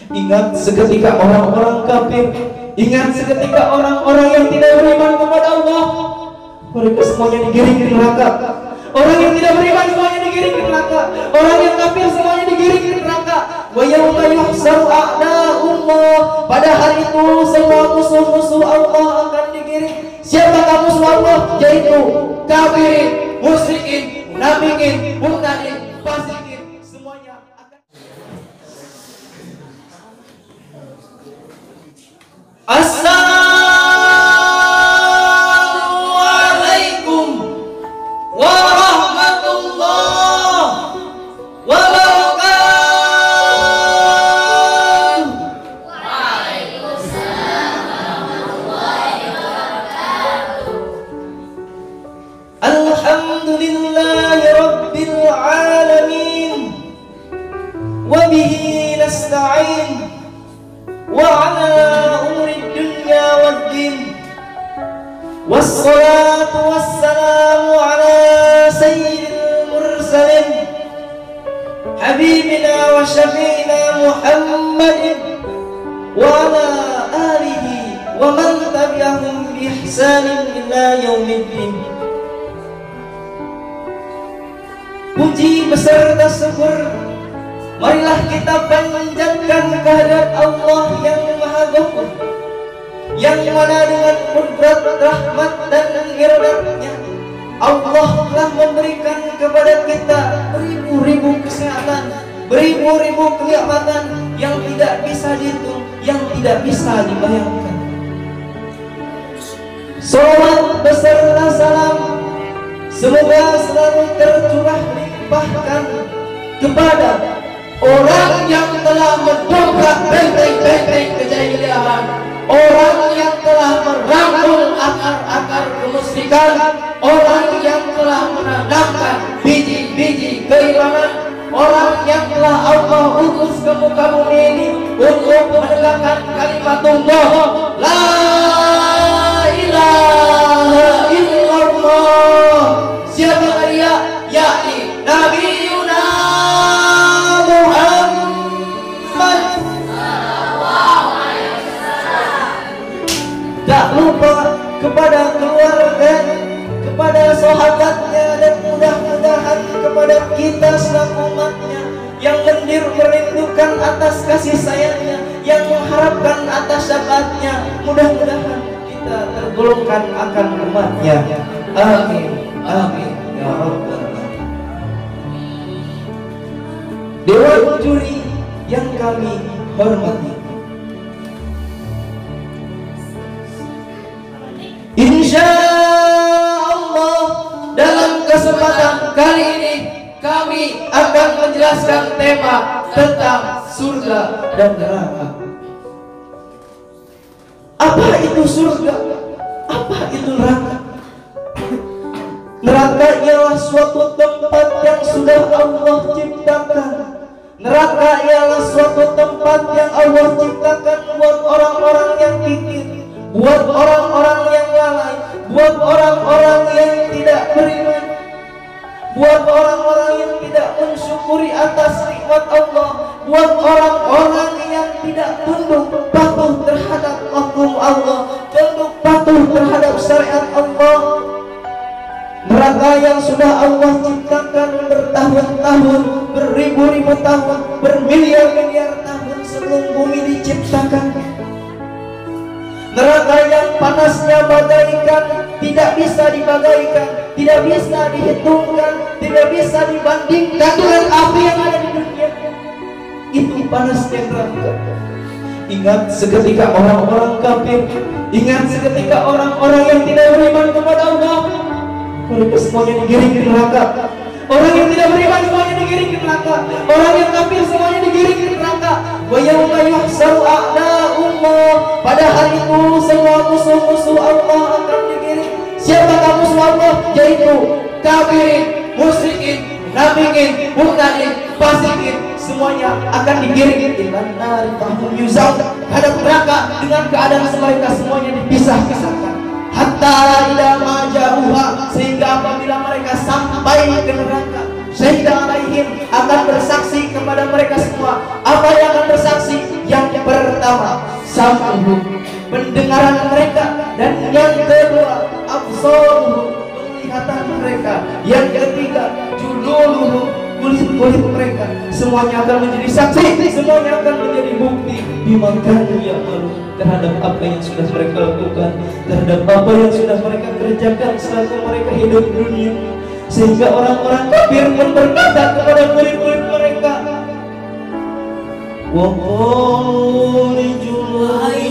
Ingat seketika orang-orang kafir, ingat seketika orang-orang yang tidak beriman kepada Allah, mereka semuanya digiring ke neraka. Orang yang tidak beriman semuanya digiring ke neraka. Orang yang kafir semuanya digiring ke neraka. Wa yauma yuhsaru a'da'ullah, pada hari itu semua musuh-musuh Allah akan digiring. Siapakah musuh Allah? Yaitu kafirin, musyrikin, munafikin, murtadin, fasikin, semuanya akan. Assalamualaikum warahmatullahi wabarakatuh. Waalaikumsalam warahmatullahi wabarakatuh. Alhamdulillahi rabbil alamin, wa bihi nasta'in, wa ala umuri dunya waddin, wassalatu wassalamu ala sayyidil mursalin, habibina wa syafi'ina Muhammadin wa ala alihi wa man tabi'ahum bi ihsanin ila yaumiddin. Puji beserta syukur marilah kita panjatkan kehadirat Allah yang Maha Ghafur, yang mana dengan kudrat, rahmat dan iradatnya Allah telah memberikan kepada kita beribu-ribu kesehatan, beribu-ribu kenikmatan yang tidak bisa dihitung, yang tidak bisa dibayangkan. Salawat beserta salam semoga selalu tercurah limpahkan kepada orang yang telah mendobrak benteng-benteng kejahilian, orang yang telah merangkul akar-akar kemusyrikan, orang yang telah menanamkan biji-biji keimanan, orang yang telah Allah utus ke muka bumi ini untuk menegakkan kalimatullah la ilaha illallah. Siapa dia? Yakni Nabi tak lupa kepada keluarga, kepada sahabatnya, dan mudah-mudahan kepada kita selaku umatnya yang merindukan atas kasih sayangnya, yang mengharapkan atas syafaatnya. Mudah-mudahan kita tergolongkan akan umatnya. Amin, amin ya Rabbal alamin. Dewan juri yang kami hormati, insya Allah dalam kesempatan kali ini kami akan menjelaskan tema tentang surga dan neraka. Apa itu surga? Apa itu neraka? Neraka ialah suatu tempat yang sudah Allah ciptakan. Neraka ialah suatu tempat yang Allah ciptakan buat orang-orang yang kikir, buat orang-orang yang lalai, buat orang-orang yang tidak beriman, buat orang-orang yang tidak mensyukuri atas nikmat Allah, buat orang-orang yang tidak tunduk patuh terhadap hukum Allah, tunduk patuh terhadap syariat Allah. Neraka yang sudah Allah ciptakan bertahun-tahun, beribu-ribu tahun, bermiliar-miliar tahun sebelum bumi diciptakan. Neraka yang panasnya bagaikan tidak bisa dibagaikan, tidak bisa dihitungkan, tidak bisa dibandingkan dengan api yang ada di dunia. Itu panasnya neraka. Ingat seketika orang-orang kafir, ingat seketika orang-orang yang tidak beriman kepada Allah, mereka semuanya digiring ke neraka. Orang yang tidak beriman semuanya digiring ke neraka. Orang yang kafir semuanya digiring ke neraka. Wa yauma yuhsaru a'da'ullah, pada hari itu semua musuh-musuh Allah akan digiring. Siapakah musuh Allah? Yaitu kafirin, musyrikin, munafikin, murtadin, fasikin, semuanya akan digiring ilan nari fahum yuzaun, hadap neraka dengan keadaan mereka semuanya dipisah-pisahkan. Hatta ila majauha, sehingga apabila mereka sampai ke neraka, Sehingga alaihim akan bersaksi kepada mereka semua. Apa yang akan bersaksi? Yang pertama, sam'uhum, pendengaran mereka, dan yang kedua, absaruhum, penglihatan mereka, yang ketiga, juluduhum, kulit-kulit mereka. Semuanya akan menjadi saksi, semuanya akan menjadi bukti bimakanu ya malu, terhadap apa yang sudah mereka lakukan, terhadap apa yang sudah mereka kerjakan selama mereka hidup di dunia. Sehingga orang-orang kafir pun berkata kepada kulit-kulit mereka, wahai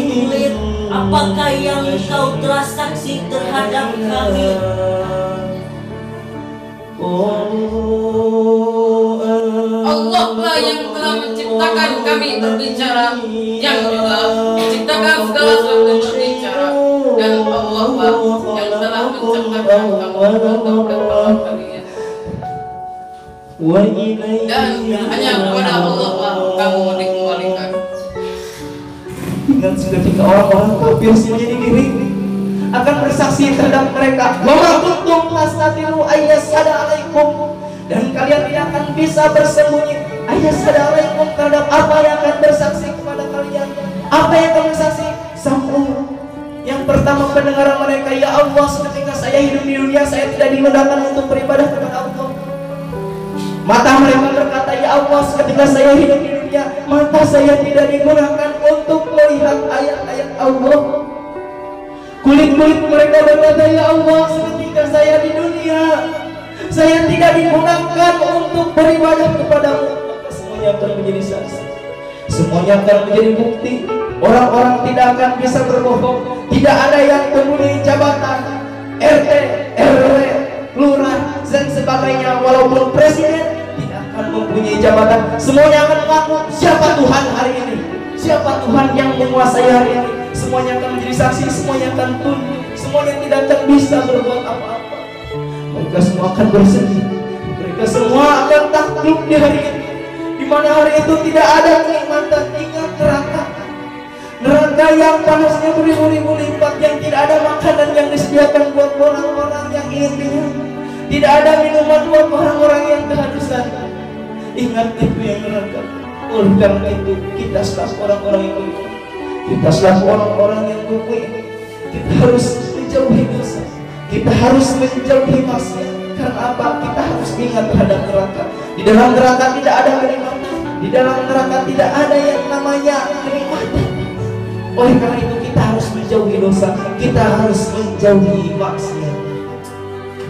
kulit, apakah yang kau telah saksi terhadap kami? Allah lah yang telah menciptakan kami berbicara, yang juga menciptakan segala sesuatu berbicara, dan Allah lah yang telah menciptakan kamu untuk berkata kalian. Dan hanya kepada Allah lah kamu dikembalikan. Dan sudah ketika orang-orang kafir menjadi diri akan bersaksi terhadap mereka, wa ma kuntum tastatiru ayyasada alaikum, dan kalian tidak akan bisa bersembunyi ayyasada alaikum terhadap apa yang akan bersaksi kepada kalian. Apa yang akan bersaksi? Sam'u. Yang pertama, pendengaran mereka. Ya Allah, ketika saya hidup di dunia, saya tidak dimudahkan untuk beribadah kepada Allah. Mata mereka berkata, ya Allah, ketika saya hidup di dunia, mata saya tidak digunakan untuk melihat ayat-ayat Allah. Kulit-kulit mereka berkata, ya Allah, ketika saya di dunia, saya tidak digunakan untuk beribadah kepadamu. Maka semuanya akan menjadi saksi, semuanya akan menjadi bukti. Orang-orang tidak akan bisa berbohong. Tidak ada yang mempunyai jabatan RT, RW, lurah, dan sebagainya. Walaupun presiden tidak akan mempunyai jabatan, semuanya akan mengaku siapa Tuhan hari ini, siapa Tuhan yang menguasai hari ini. Semuanya akan menjadi saksi, semuanya akan tunduk, semuanya tidak akan bisa berbuat apa-apa. Mereka semua akan bersedih, mereka semua akan takluk di hari ini, di mana hari itu tidak ada kenikmatan. Ingat neraka, neraka yang panasnya beribu-ribu lipat, yang tidak ada makanan yang disediakan buat orang-orang yang ingin minum, tidak ada minuman buat orang-orang yang kehausan. Ingat itu yang neraka. Oleh karena itu, kita selaku orang-orang yang beriman, kita selaku orang-orang yang beriman, kita harus menjauhi dosa, kita harus menjauhi maksiat. Karena apa? Kita harus ingat terhadap neraka. Di dalam neraka tidak ada kenikmatan, di dalam neraka tidak ada yang namanya kenikmatan. Oleh karena itu kita harus menjauhi dosa, kita harus menjauhi maksiat.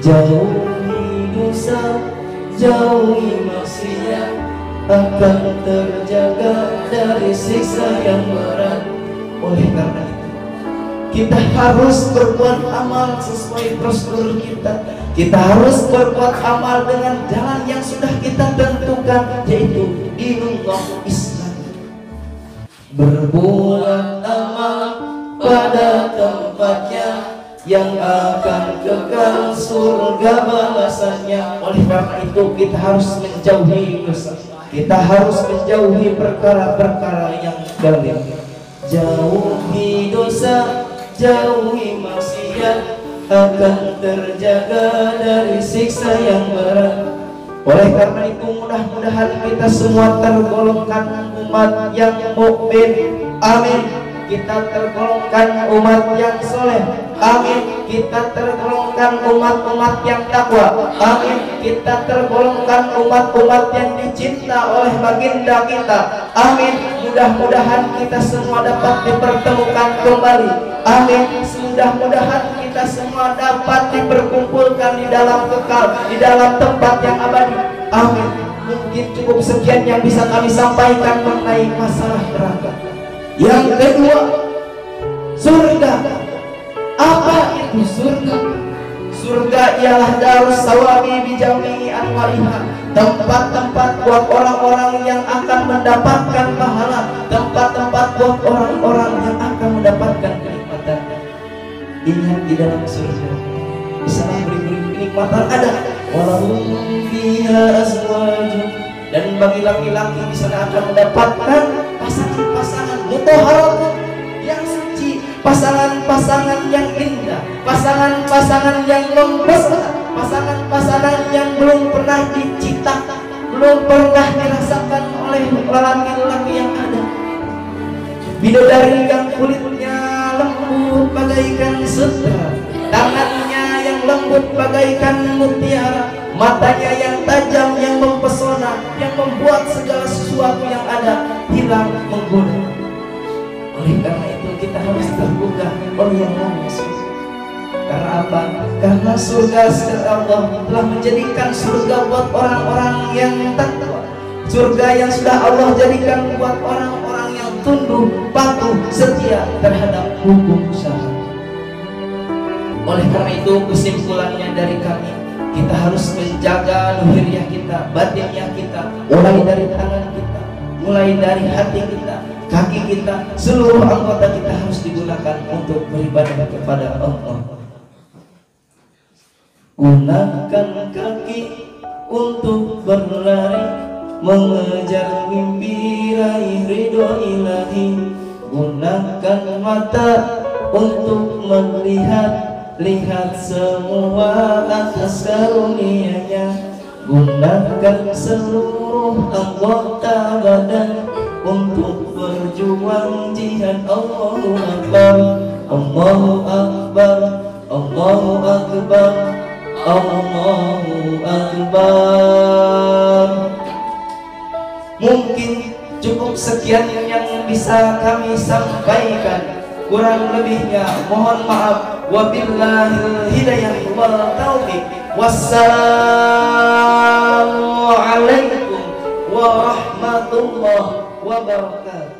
Jauhi dosa, jauhi maksiat, akan terjaga dari siksa yang berat. Oleh karena itu kita harus berbuat amal sesuai prosedur kita. Kita harus berbuat amal dengan jalan yang sudah kita tentukan, yaitu dinullah Islam. Berbuat amal pada tempatnya, yang akan kekal surga balasannya. Oleh karena itu kita harus menjauhi dosa, kita harus menjauhi perkara-perkara yang galim. Jauhi dosa, jauhi maksiat, akan terjaga dari siksa yang berat. Oleh karena itu mudah-mudahan kita semua tergolongkan umat yang mukmin. Amin. Kita tergolongkan umat yang soleh. Amin. Kita tergolongkan umat-umat yang takwa. Amin. Kita tergolongkan umat-umat yang dicinta oleh baginda kita. Amin. Mudah-mudahan kita semua dapat dipertemukan kembali. Amin. Mudah-mudahan kita semua dapat diperkumpulkan di dalam kekal, di dalam tempat yang abadi. Amin. Mungkin cukup sekian yang bisa kami sampaikan mengenai masalah neraka. Yang kedua, surga. Apa itu surga? Surga ialah darus sawabi bijami anwariha, tempat-tempat buat orang-orang yang akan mendapatkan pahala, tempat-tempat buat orang-orang yang akan mendapatkan kenikmatan. Ingat, di dalam surga di sana beri-beri kenikmatan ada. Walahum fiha azwajun, dan bagi laki-laki di sana akan mendapatkan pasangan-pasangan mutahharatun yang suci, pasangan-pasangan yang indah, pasangan-pasangan yang lembut, pasangan-pasangan yang belum pernah diciptakan belum pernah dirasakan oleh lelaki-lelaki yang ada. Bidadari yang kulitnya lembut bagaikan sutra, tangannya yang lembut bagaikan mutiara, matanya yang tajam yang mempesona, yang membuat segala sesuatu yang ada hilang menggoda. Oleh karena itu kita harus terbuka oleh yang namanya surga. Karena apa? Karena surga secara Allah telah menjadikan surga buat orang-orang yang takwa. Surga yang sudah Allah jadikan buat orang-orang yang tunduk, patuh, setia terhadap hukum syariat. Oleh karena itu kesimpulannya dari kami, kita harus menjaga lahiriah kita, batinnya kita, mulai dari tangan kita, mulai dari hati kita, kaki kita, seluruh anggota kita harus digunakan untuk beribadah kepada Allah. Gunakan kaki untuk berlari, mengejar mimpi raih ridho ilahi. Gunakan mata untuk melihat semua atas karunia-Nya. Gunakan seluruh anggota badan untuk berjuang jihad. Allahu Akbar, Allahu Akbar, Allahu Akbar, Allahu Akbar. Mungkin cukup sekian yang bisa kami sampaikan. Kurang lebihnya mohon maaf. Wabillahil hidayah wal taufiq. Wassalamualaikum warahmatullahi wabarakatuh.